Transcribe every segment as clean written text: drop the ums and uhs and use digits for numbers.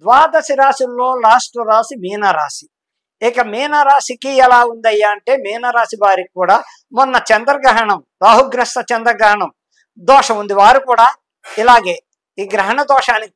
ద్వాదశ రాశుల్లో లాస్ట్ రాశి మీనరాశి. ఇక మీనరాశికి ఎలా ఉందయ్యా అంటే, మీనరాశి వారికి కూడా మొన్న చంద్రగ్రహణం, రాహుగ్రస్త చంద్రగ్రహణం దోషం ఉంది. వారు కూడా ఇలాగే ఈ గ్రహణ దోషానికి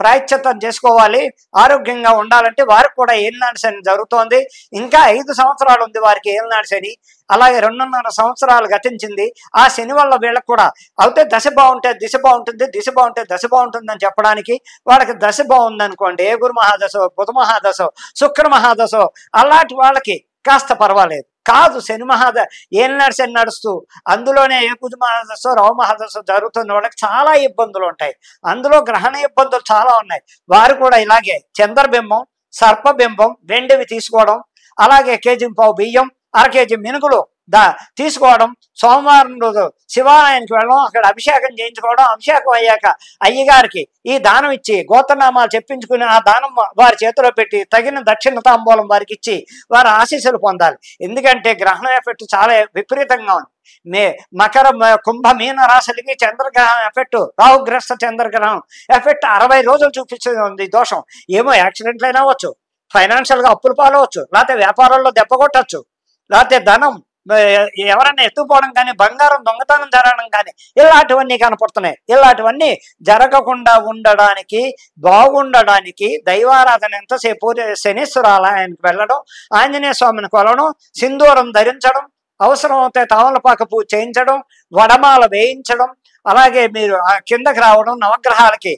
ప్రాయశ్చిత్తం చేసుకోవాలి. ఆరోగ్యంగా ఉండాలంటే వారికి కూడా ఏలినాటి శని జరుగుతోంది. ఇంకా 5 సంవత్సరాలు ఉంది వారికి ఏలినాటి శని. అలాగే 2.5 సంవత్సరాలు గతించింది. ఆ శని వల్ల వీళ్ళకి కూడా అయితే దశ బాగుంటే దిశ బాగుంటుంది, దిశ బాగుంటే దశ బాగుంటుంది అని చెప్పడానికి వాళ్ళకి దశ బాగుంది అనుకోండి, ఏ గురు మహాదశో, బుధ మహాదశో, శుక్ర మహాదశో, అలాంటి వాళ్ళకి కాస్త పర్వాలేదు. కాదు శని ఏలినాడు శని నడుస్తూ అందులోనే ఏ కుజ మహాదశో, రవ మహాదశో జరుగుతున్న వాళ్ళకి చాలా ఇబ్బందులు ఉంటాయి. అందులో గ్రహణ ఇబ్బందులు చాలా ఉన్నాయి. వారు కూడా ఇలాగే చంద్రబింబం, సర్పబింబం, వెండివి తీసుకోవడం, అలాగే కేజీ పావు బియ్యం, 1/2 కేజీ మినుగులు తీసుకోవడం, సోమవారం రోజు శివాలయానికి వెళ్ళడం, అక్కడ అభిషేకం చేయించుకోవడం, అభిషేకం అయ్యాక అయ్యగారికి ఈ దానం ఇచ్చి గోత్రనామాలు చెప్పించుకుని ఆ దానం వారి చేతిలో పెట్టి తగిన దక్షిణ తాంబూలం వారికి ఇచ్చి వారి ఆశీస్సులు పొందాలి. ఎందుకంటే గ్రహణ ఎఫెక్ట్ చాలా విపరీతంగా ఉంది. మకర, కుంభ, మీన రాశులకి చంద్రగ్రహణం ఎఫెక్ట్, రాహుగ్రస్త చంద్రగ్రహణం ఎఫెక్ట్ 60 రోజులు చూపిస్తుంది. దోషం ఏమో యాక్సిడెంట్లు అయినా అవ్వచ్చు, ఫైనాన్షియల్ గా అప్పులు పాలవచ్చు, లేకపోతే వ్యాపారంలో దెబ్బ కొట్టచ్చు, లేకపోతే ధనం ఎవరైనా ఎత్తుపోవడం కానీ, బంగారం దొంగతనం జరగడం కానీ ఇలాంటివన్నీ కనపడుతున్నాయి. ఇలాంటివన్నీ జరగకుండా ఉండడానికి, బాగుండడానికి దైవారాధన ఎంతసేపు శనీశ్వర ఆలయానికి వెళ్ళడం, ఆంజనేయ స్వామిని కొలవడం, సింధూరం ధరించడం, అవసరం అవుతే తమలపాక పూజ చేయించడం, వడమాల వేయించడం, అలాగే మీరు కిందకి రావడం, నవగ్రహాలకి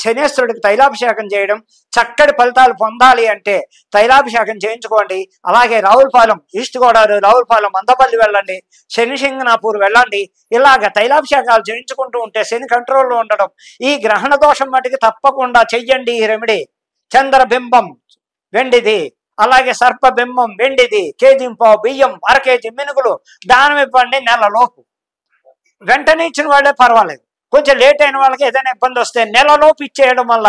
శనేశ్వరుడికి తైలాభిషేకం చేయడం. చక్కటి ఫలితాలు పొందాలి అంటే తైలాభిషేకం చేయించుకోండి. అలాగే రావులపాలెం, ఈస్ట్ గోదావరి రావులపాలెం, మందపల్లి వెళ్ళండి, శనిసింగనాపూర్ వెళ్ళండి. ఇలాగ తైలాభిషేకాలు చేయించుకుంటూ ఉంటే శని కంట్రోల్లో ఉండడం. ఈ గ్రహణ దోషం మటుకు తప్పకుండా చెయ్యండి ఈ రెమెడీ. చంద్రబింబం వెండిది, అలాగే సర్పబింబం వెండిది, కేజీ పావు బియ్యం, 1/2 కేజీ మినుగులు దానం ఇవ్వండి. నెలలోపు వెంటనే ఇచ్చిన వాళ్ళే పర్వాలేదు. కొంచెం లేట్ అయిన వాళ్ళకి ఏదైనా ఇబ్బంది వస్తే నెలలోపు ఇచ్చేయడం వల్ల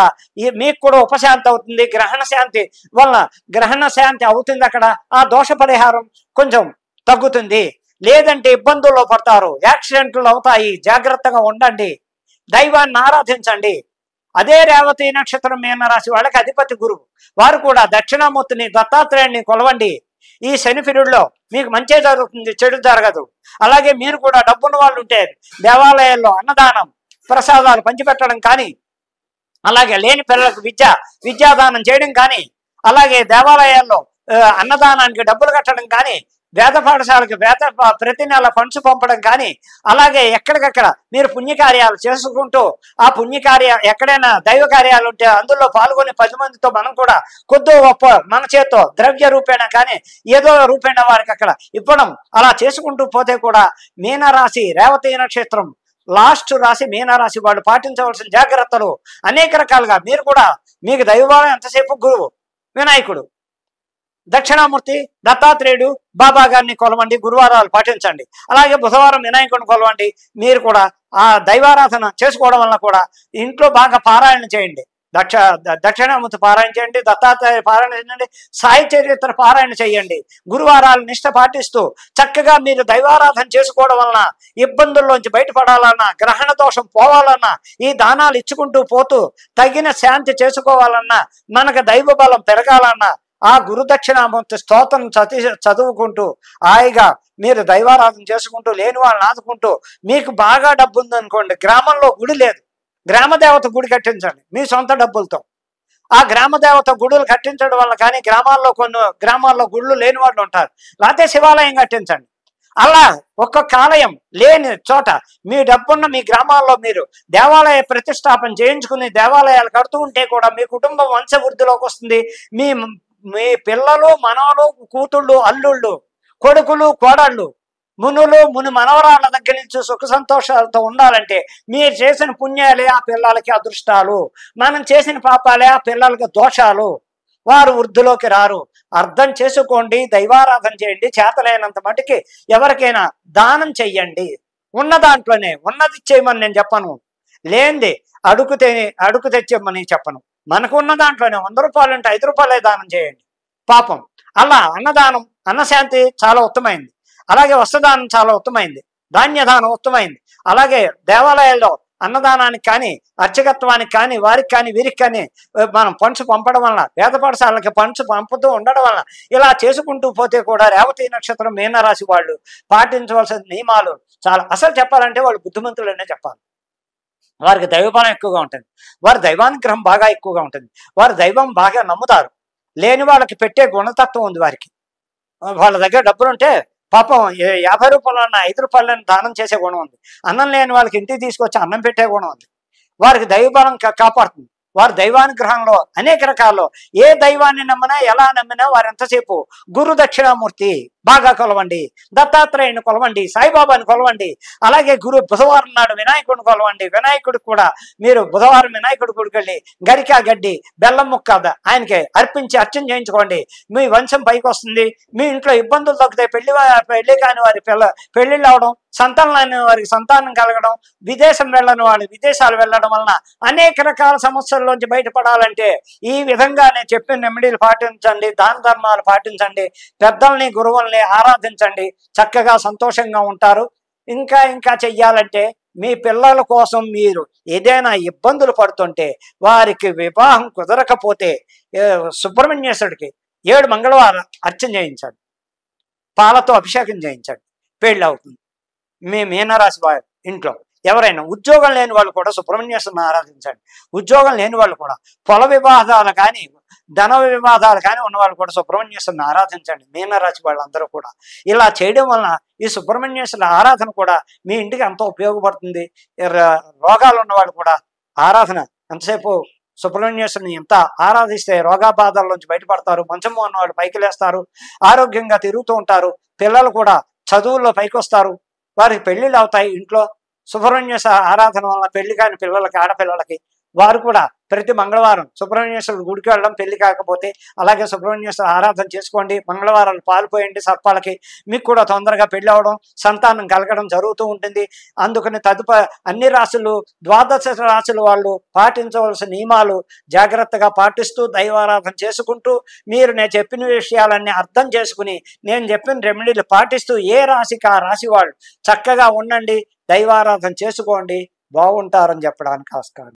మీకు కూడా ఉపశాంతి అవుతుంది. గ్రహణ శాంతి వల్ల గ్రహణ శాంతి అవుతుంది. అక్కడ ఆ దోష పరిహారం కొంచెం తగ్గుతుంది. లేదంటే ఇబ్బందుల్లో పడతారు, యాక్సిడెంట్లు అవుతాయి. జాగ్రత్తగా ఉండండి, దైవాన్ని ఆరాధించండి. అదే రేవతి నక్షత్రం మీనరాశి వాళ్ళకి అధిపతి గురువు. వారు కూడా దక్షిణామూర్తిని, దత్తాత్రేయుడిని కొలవండి. ఈ శని పీరియడ్లో మీకు మంచి జరుగుతుంది, చెడు జరగదు. అలాగే మీరు కూడా డబ్బున్న వాళ్ళు ఉంటే దేవాలయాల్లో అన్నదానం, ప్రసాదాలు పంచిపెట్టడం కానీ, అలాగే లేని పిల్లలకు విద్యాదానం చేయడం కానీ, అలాగే దేవాలయాల్లో అన్నదానానికి డబ్బులు కట్టడం కానీ, వేద పాఠశాలకు ప్రతి నెల ఫండ్స్ పంపడం కానీ, అలాగే ఎక్కడికక్కడ మీరు పుణ్యకార్యాలు చేసుకుంటూ ఆ ఎక్కడైనా దైవ కార్యాలు ఉంటే అందులో పాల్గొని 10 మందితో మనం కూడా కొద్దో గొప్ప మన చేత్తో ద్రవ్య రూపేణ కానీ ఏదో రూపేణ వారికి అక్కడ ఇవ్వడం, అలా చేసుకుంటూ పోతే కూడా మీనరాశి, రేవతి నక్షత్రం లాస్ట్ రాశి మీనరాశి వాళ్ళు పాటించవలసిన జాగ్రత్తలు అనేక రకాలుగా. మీరు కూడా మీకు దైవాలయం ఎంతసేపు గురువు వినాయకుడు, దక్షిణామూర్తి, దత్తాత్రేయుడు, బాబా గారిని కొలవండి, గురువారాలు పాటించండి. అలాగే బుధవారం వినాయకుడిని కొలవండి. మీరు కూడా ఆ దైవారాధన చేసుకోవడం వల్ల కూడా ఇంట్లో బాగా పారాయణ చేయండి. దక్షిణామూర్తి పారాయణ చేయండి, దత్తాత్రేయ పారాయణ చేయండి, సాయి చరిత్ర పారాయణ చేయండి. గురువారాలు నిష్ట పాటిస్తూ చక్కగా మీరు దైవారాధన చేసుకోవడం వలన ఇబ్బందుల్లోంచి బయటపడాలన్నా, గ్రహణ దోషం పోవాలన్నా, ఈ దానాలు ఇచ్చుకుంటూ పోతూ తగిన శాంతి చేసుకోవాలన్నా, మనకు దైవ బలం పెరగాలన్నా ఆ గురు దక్షిణామూర్తి స్తోత్రం చదువుకుంటూ హాయిగా మీరు దైవారాధన చేసుకుంటూ లేని వాళ్ళని ఆదుకుంటూ, మీకు బాగా డబ్బు ఉందనుకోండి, గ్రామంలో గుడి లేదు, గ్రామదేవత గుడి కట్టించండి మీ సొంత డబ్బులతో. ఆ గ్రామదేవత గుడులు కట్టించడం వల్ల కానీ కొన్ని గ్రామాల్లో గుళ్ళు లేని వాళ్ళు ఉంటారు, లేకపోతే శివాలయం కట్టించండి. అలా ఒక్కొక్క ఆలయం లేని చోట మీ డబ్బున్న మీ గ్రామాల్లో మీరు దేవాలయ ప్రతిష్టాపన చేయించుకుని దేవాలయాలు కడుతూ ఉంటే కూడా మీ కుటుంబం వంశవృద్ధిలోకి వస్తుంది. మీ పిల్లలు, మనవలు, కూతుళ్ళు, అల్లుళ్ళు, కొడుకులు, కోడళ్ళు, ముని మనవరాళ్ళ దగ్గర నుంచి సుఖ సంతోషాలతో ఉండాలంటే మీరు చేసిన పుణ్యాలే ఆ పిల్లలకి అదృష్టాలు, మనం చేసిన పాపాలే ఆ పిల్లలకి దోషాలు. వారు వృద్ధిలోకి రారు. అర్థం చేసుకోండి, దైవారాధన చేయండి. చేతలైనంత మటుకి ఎవరికైనా దానం చెయ్యండి. ఉన్న దాంట్లోనే ఉన్నది చేయమని నేను చెప్పను, లేనిది అడుగు తెచ్చేమని చెప్పను. మనకున్న దాంట్లోనే 100 రూపాయలు ఉంటే 5 రూపాయలే దానం చేయండి పాపం. అలా అన్నదానం, అన్నశాంతి చాలా ఉత్తమైంది. అలాగే వస్త్రదానం చాలా ఉత్తమైంది, ధాన్యదానం ఉత్తమైంది. అలాగే దేవాలయాల్లో అన్నదానానికి కానీ అర్చకత్వానికి కానీ వారికి కానీ వీరికి కానీ మనం పంచు పంపడం వలన వేద పాఠశాలకి పంచు పంపుతూ ఉండడం వలన ఇలా చేసుకుంటూ పోతే కూడా రేవతి నక్షత్రం మీనరాశి వాళ్ళు పాటించవలసిన నియమాలు చాలా, అసలు చెప్పాలంటే వాళ్ళు బుద్ధిమంతులనే చెప్పాలి. వారికి దైవబలం ఎక్కువగా ఉంటుంది, వారి దైవానుగ్రహం బాగా ఎక్కువగా ఉంటుంది, వారు దైవం బాగా నమ్ముతారు. లేని వాళ్ళకి పెట్టే గుణతత్వం ఉంది వారికి. వాళ్ళ దగ్గర డబ్బులు ఉంటే పాపం 50 రూపాయలన్న 5 రూపాయలని దానం చేసే గుణం ఉంది. అన్నం లేని వాళ్ళకి ఇంటికి తీసుకొచ్చి అన్నం పెట్టే గుణం ఉంది. వారికి దైవబలం కాపాడుతుంది. వారి దైవానుగ్రహంలో అనేక రకాల్లో ఏ దైవాన్ని నమ్మినా ఎలా నమ్మినా వారు ఎంతసేపు గురు దక్షిణామూర్తి బాగా కొలవండి, దత్తాత్రేయుని కొలవండి, సాయిబాబాని కొలవండి, అలాగే బుధవారం నాడు వినాయకుడిని కొలవండి. వినాయకుడికి కూడా మీరు బుధవారం వినాయకుడి గుడికి వెళ్ళి గరికా గడ్డి బెల్లం ముక్క ఆయనకి అర్పించి అర్చన చేయించుకోండి. మీ వంశం పైకి వస్తుంది. మీ ఇంట్లో ఇబ్బందులు తగ్గుతాయి. పెళ్లి కాని వారి పెళ్లిళ్ళు అవడం, సంతానం లేని వారికి సంతానం కలగడం, విదేశం వెళ్ళని వాళ్ళు విదేశాలు వెళ్ళడం వలన అనేక రకాల సమస్యల్లోంచి బయటపడాలంటే ఈ విధంగా నేను చెప్పిన రెమెడీలు పాటించండి, దాన ధర్మాలు పాటించండి, పెద్దల్ని గురువుల్ని ఆరాధించండి, చక్కగా సంతోషంగా ఉంటారు. ఇంకా ఇంకా చెయ్యాలంటే మీ పిల్లల కోసం మీరు ఏదైనా ఇబ్బందులు పడుతుంటే, వారికి వివాహం కుదరకపోతే సుబ్రహ్మణ్యేశ్వరుడికి 7 మంగళవారం అర్చన చేయించండి, పాలతో అభిషేకం చేయించండి, పెళ్ళి అవుతుంది. మీ మీనరాశి వారి ఇంట్లో ఎవరైనా ఉద్యోగం లేని వాళ్ళు కూడా సుబ్రహ్మణ్యేశ్వరుని ఆరాధించండి. ఉద్యోగం లేని వాళ్ళు కూడా, పొల వివాదాలు కానీ ధన వివాదాలు కానీ ఉన్నవాళ్ళు కూడా సుబ్రహ్మణ్యేశ్వరుని ఆరాధించండి. మీనరాశి వాళ్ళందరూ కూడా ఇలా చేయడం వలన ఈ సుబ్రహ్మణ్యేశ్వరుని ఆరాధన కూడా మీ ఇంటికి ఎంతో ఉపయోగపడుతుంది. రోగాలు ఉన్నవాళ్ళు కూడా ఆరాధన ఎంతసేపు సుబ్రహ్మణ్యేశ్వరుని ఎంత ఆరాధిస్తే రోగాబాధల నుంచి బయటపడతారు. మంచం ఉన్నవాళ్ళు పైకి లేస్తారు, ఆరోగ్యంగా తిరుగుతూ ఉంటారు. పిల్లలు కూడా చదువుల్లో పైకి వస్తారు, వారికి పెళ్లిళ్ళు అవుతాయి. ఇంట్లో సుబ్రహ్మణ్యేశ్వర ఆరాధన వల్ల పెళ్లి కాని పిల్లలకి, ఆడపిల్లలకి వారు కూడా ప్రతి మంగళవారం సుబ్రహ్మణ్యేశ్వరుడు గుడికి వెళ్ళడం, పెళ్లి కాకపోతే అలాగే సుబ్రహ్మణ్యేశ్వర ఆరాధన చేసుకోండి. మంగళవారాలు పాలు పోయండి సర్పాలకి, మీకు కూడా తొందరగా పెళ్లి అవడం, సంతానం కలగడం జరుగుతూ ఉంటుంది. అందుకని అన్ని రాశులు, ద్వాదశ రాశులు వాళ్ళు పాటించవలసిన నియమాలు జాగ్రత్తగా పాటిస్తూ దైవారాధన చేసుకుంటూ మీరు నేను చెప్పిన విషయాలన్నీ అర్థం చేసుకుని నేను చెప్పిన రెమెడీలు పాటిస్తూ ఏ రాశికి ఆ రాశి వాళ్ళు చక్కగా ఉండండి, దైవారాధన చేసుకోండి, బాగుంటారని చెప్పడానికి ఆస్కారం.